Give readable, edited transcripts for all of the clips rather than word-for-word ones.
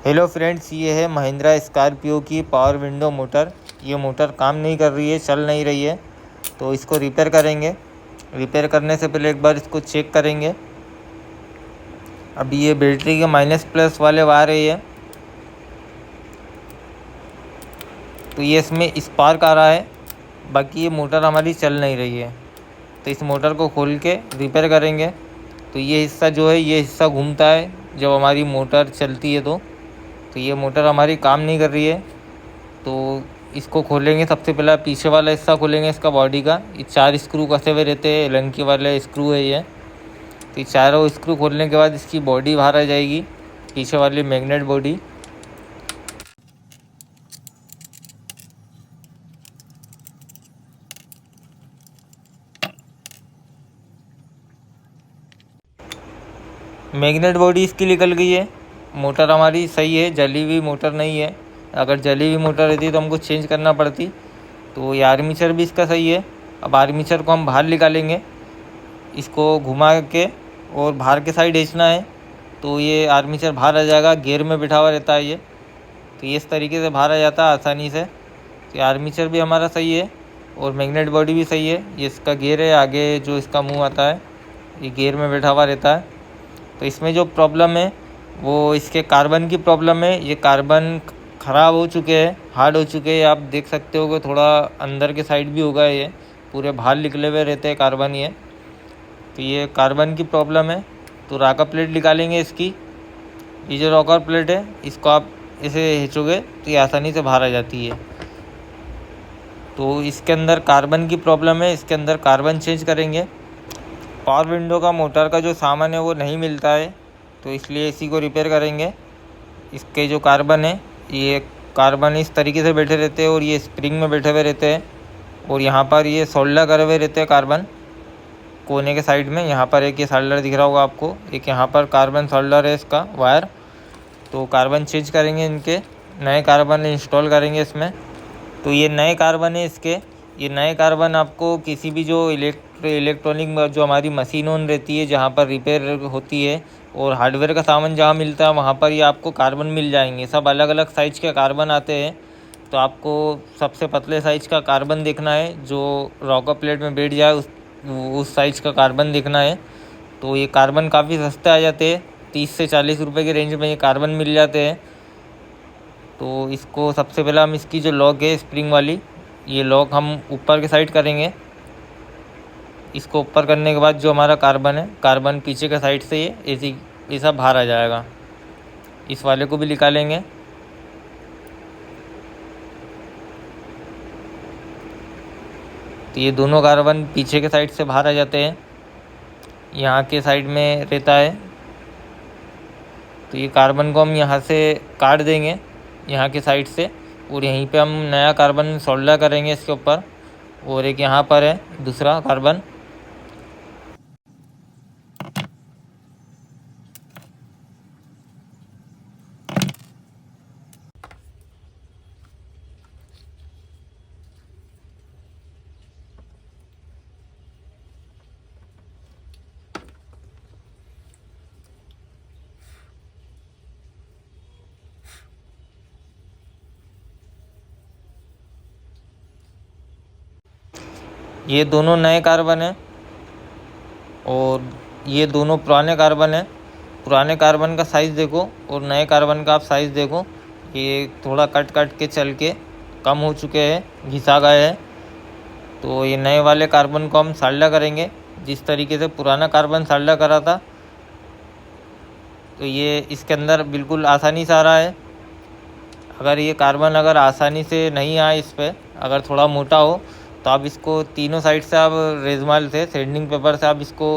Hello friends, ये है Mahindra Scorpio की पावर विंडो मोटर। ये मोटर काम नहीं कर रही है, चल नहीं रही है, तो इसको रिपेयर करेंगे। रिपेयर करने से पहले एक बार इसको चेक करेंगे। अभी ये बैटरी के माइनस प्लस वाले वायर है ये, तो ये इसमें स्पार्क आ रहा है। बाकी ये मोटर हमारी चल नहीं रही है, तो इस मोटर को खोल के रिपेयर करेंगे। तो ये हिस्सा जो है, ये हिस्सा घूमता है जब हमारी मोटर चलती है तो ये मोटर हमारी काम नहीं कर रही है। तो इसको खोलेंगे। सबसे पहले पीछे वाला हिस्सा खोलेंगे इसका बॉडी का। ये 4 स्क्रू कसे हुए रहते हैं, लंकी वाले स्क्रू है ये। तो ये चारों स्क्रू खोलने के बाद इसकी बॉडी बाहर आ जाएगी, पीछे वाली मैग्नेट बॉडी। मैग्नेट बॉडी इसकी निकल गई है। मोटर हमारी सही है, जली हुई मोटर नहीं है। अगर जली हुई मोटर रहती तो हमको चेंज करना पड़ती। तो ये आर्मीचर भी इसका सही है। अब आर्मीचर को हम बाहर निकालेंगे, इसको घुमा के और बाहर के साइड खींचना है, तो ये आर्मीचर बाहर आ जाएगा। गियर में बिठा हुआ रहता है ये, तो ये इस तरीके से बाहर आ जाता है आसानी से। तो ये आर्मीचर भी हमारा सही है और मैग्नेट बॉडी भी सही है। ये इसका गियर है, आगे जो इसका मुंह आता है ये गियर में बैठा हुआ रहता है। तो इसमें जो प्रॉब्लम है वो इसके कार्बन की प्रॉब्लम है। ये कार्बन ख़राब हो चुके हैं, हार्ड हो चुके हैं। आप देख सकते हो कि थोड़ा अंदर के साइड भी होगा, ये पूरे बाहर निकले हुए रहते हैं कार्बन ये। तो ये कार्बन की प्रॉब्लम है। तो रॉकर प्लेट निकालेंगे इसकी। ये जो रॉकर प्लेट है, इसको आप ऐसे खींचोगे तो ये आसानी से बाहर आ जाती है। तो इसके अंदर कार्बन की प्रॉब्लम है, इसके अंदर कार्बन चेंज करेंगे। पावर विंडो का मोटर का जो सामान है वो नहीं मिलता है, तो इसलिए इसी को रिपेयर करेंगे। इसके जो कार्बन है, ये कार्बन इस तरीके से बैठे रहते हैं और ये स्प्रिंग में बैठे हुए रहते हैं। और यहाँ पर ये सोल्डर करे हुए रहते हैं कार्बन कोने के साइड में। यहाँ पर एक ये सोल्डर दिख रहा होगा आपको, एक यहाँ पर कार्बन सोल्डर है इसका वायर। तो कार्बन चेंज करेंगे, इनके नए कार्बन इंस्टॉल करेंगे इसमें। तो ये नए कार्बन है इसके। ये नए कार्बन आपको किसी भी जो इलेक्ट्रॉनिक जो हमारी मशीन ऑन रहती है, जहाँ पर रिपेयर होती है और हार्डवेयर का सामान जहाँ मिलता है, वहाँ पर ये आपको कार्बन मिल जाएंगे। सब अलग अलग साइज़ के कार्बन आते हैं। तो आपको सबसे पतले साइज़ का कार्बन देखना है, जो रॉकर प्लेट में बैठ जाए उस साइज़ का कार्बन देखना है। तो ये कार्बन काफ़ी सस्ते आ जाते हैं, 30 से 40 रुपये के रेंज में ये कार्बन मिल जाते हैं। तो इसको सबसे पहले हम इसकी जो लॉक है स्प्रिंग वाली, ये लॉक हम ऊपर के साइड करेंगे। इसको ऊपर करने के बाद जो हमारा कार्बन है, कार्बन पीछे के साइड से ये ऐसा बाहर आ जाएगा। इस वाले को भी निकालेंगे। तो ये दोनों कार्बन पीछे के साइड से बाहर आ जाते हैं, यहाँ के साइड में रहता है। तो ये कार्बन को हम यहाँ से काट देंगे, यहाँ के साइड से, और यहीं पे हम नया कार्बन सोल्डर करेंगे इसके ऊपर। और एक यहाँ पर है दूसरा कार्बन। ये दोनों नए कार्बन हैं और ये दोनों पुराने कार्बन हैं। पुराने कार्बन का साइज़ देखो और नए कार्बन का आप साइज़ देखो, ये थोड़ा कट कट के चल के कम हो चुके हैं, घिसा गए हैं। तो ये नए वाले कार्बन को हम साल्डा करेंगे जिस तरीके से पुराना कार्बन साल्डा करा था। तो ये इसके अंदर बिल्कुल आसानी से आ रहा है। अगर ये कार्बन अगर आसानी से नहीं आए, इस पर अगर थोड़ा मोटा हो, तो आप इसको तीनों साइड से आप रेजमाल से, सेंडिंग पेपर से आप इसको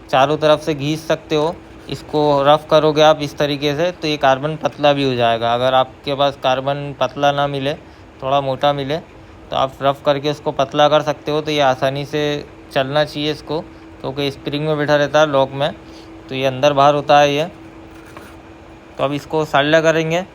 चारों तरफ से घिस सकते हो। इसको रफ़ करोगे आप इस तरीके से, तो ये कार्बन पतला भी हो जाएगा। अगर आपके पास कार्बन पतला ना मिले, थोड़ा मोटा मिले, तो आप रफ़ करके उसको पतला कर सकते हो। तो ये आसानी से चलना चाहिए इसको, क्योंकि स्प्रिंग में बैठा रहता है लॉक में, तो ये अंदर बाहर होता है ये। तो अब इसको साल्डा करेंगे।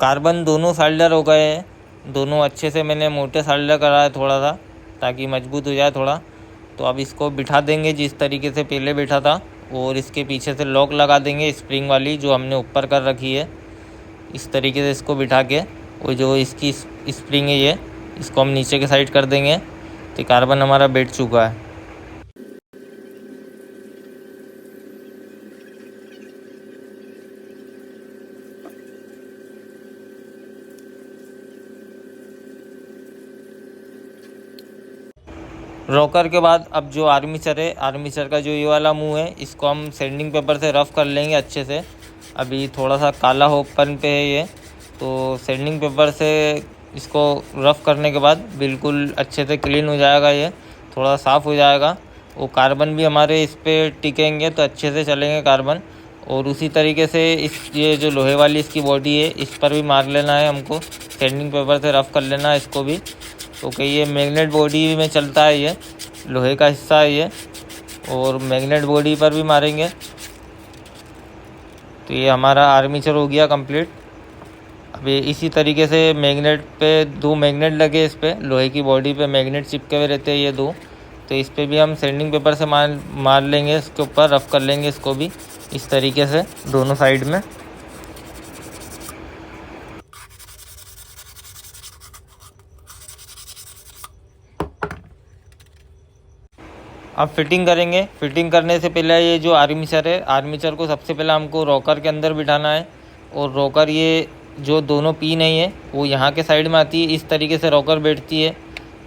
कार्बन दोनों सोल्डर हो गए हैं, दोनों अच्छे से मैंने मोटे सोल्डर करा है थोड़ा सा, ताकि मजबूत हो जाए थोड़ा। तो अब इसको बिठा देंगे जिस तरीके से पहले बैठा था, और इसके पीछे से लॉक लगा देंगे स्प्रिंग वाली जो हमने ऊपर कर रखी है। इस तरीके से इसको बिठा के, और जो इसकी स्प्रिंग है ये, इसको हम नीचे के साइड कर देंगे। तो कार्बन हमारा बैठ चुका है। रॉकर के बाद अब जो आर्मीचर है, आर्मीचर का जो ये वाला मुंह है, इसको हम सैंडिंग पेपर से रफ़ कर लेंगे अच्छे से। अभी थोड़ा सा काला होपन पे है ये, तो सैंडिंग पेपर से इसको रफ़ करने के बाद बिल्कुल अच्छे से क्लीन हो जाएगा, ये थोड़ा साफ़ हो जाएगा। वो कार्बन भी हमारे इस पर टिकेंगे तो अच्छे से चलेंगे कार्बन। और उसी तरीके से ये जो लोहे वाली इसकी बॉडी है, इस पर भी मार लेना है हमको, सैंडिंग पेपर से रफ़ कर लेना है इसको भी। तो ये मैग्नेट बॉडी में चलता है, ये लोहे का हिस्सा है ये, और मैग्नेट बॉडी पर भी मारेंगे। तो ये हमारा आर्मीचर हो गया कंप्लीट। अभी इसी तरीके से मैग्नेट पे 2 मैग्नेट लगे, इस पे लोहे की बॉडी पे मैग्नेट चिपके हुए रहते हैं ये 2। तो इस पे भी हम सैंडिंग पेपर से मार लेंगे, इसके ऊपर रफ़ कर लेंगे इसको भी इस तरीके से दोनों साइड में। अब फिटिंग करेंगे। फिटिंग करने से पहले ये जो आर्मीचर है, आर्मीचर को सबसे पहले हमको रॉकर के अंदर बिठाना है। और रॉकर ये जो दोनों पिन है वो यहाँ के साइड में आती है, इस तरीके से रॉकर बैठती है।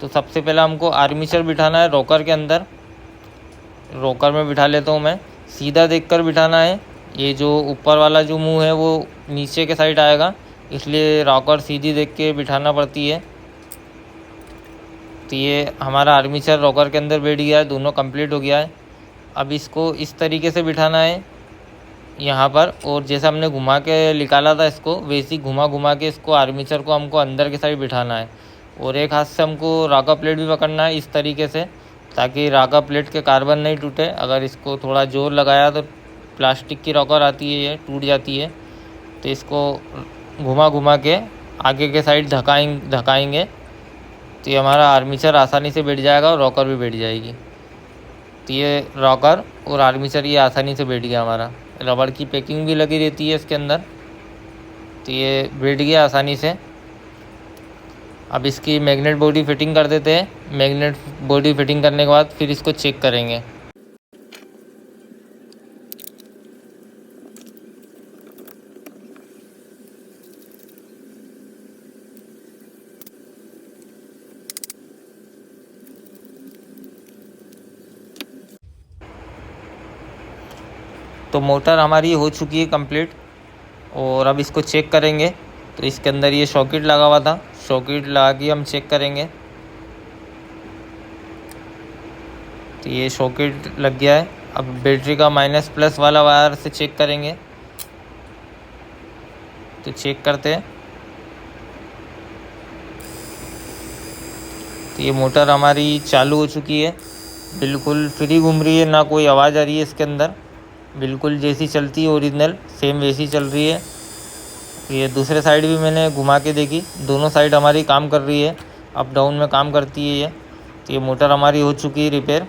तो सबसे पहले हमको आर्मीचर बिठाना है रॉकर के अंदर। रॉकर में बिठा लेता हूँ मैं, सीधा देखकर बिठाना है। ये जो ऊपर वाला जो मुँह है वो नीचे के साइड आएगा, इसलिए रॉकर सीधी देख के बिठाना पड़ती है। तो ये हमारा आर्मीचर रॉकर के अंदर बैठ गया है, दोनों कंप्लीट हो गया है। अब इसको इस तरीके से बिठाना है यहाँ पर, और जैसे हमने घुमा के निकाला था इसको, वैसे ही घुमा के इसको आर्मीचर को हमको अंदर के साइड बिठाना है। और एक हाथ से हमको राका प्लेट भी पकड़ना है इस तरीके से, ताकि राका प्लेट के कार्बन नहीं टूटे। अगर इसको थोड़ा जोर लगाया तो प्लास्टिक की रॉकर आती है ये टूट जाती है। तो इसको घुमा के आगे के साइड धकाएंगे तो ये हमारा आर्मीचर आसानी से बैठ जाएगा और रॉकर भी बैठ जाएगी। तो ये रॉकर और आर्मीचर ये आसानी से बैठ गया हमारा। रबड़ की पैकिंग भी लगी रहती है इसके अंदर, तो ये बैठ गया आसानी से। अब इसकी मैग्नेट बॉडी फिटिंग कर देते हैं। मैग्नेट बॉडी फिटिंग करने के बाद फिर इसको चेक करेंगे। तो मोटर हमारी हो चुकी है कंप्लीट, और अब इसको चेक करेंगे। तो इसके अंदर ये सॉकेट लगा हुआ था, सॉकेट लगा के हम चेक करेंगे। तो ये सॉकेट लग गया है। अब बैटरी का माइनस प्लस वाला वायर से चेक करेंगे। तो चेक करते हैं। तो ये मोटर हमारी चालू हो चुकी है, बिल्कुल फ्री घूम रही है, ना कोई आवाज़ आ रही है इसके अंदर। बिल्कुल जैसी चलती है ओरिजिनल सेम वैसी चल रही है। ये दूसरे साइड भी मैंने घुमा के देखी, दोनों साइड हमारी काम कर रही है, अप डाउन में काम करती है ये। तो ये मोटर हमारी हो चुकी है रिपेयर।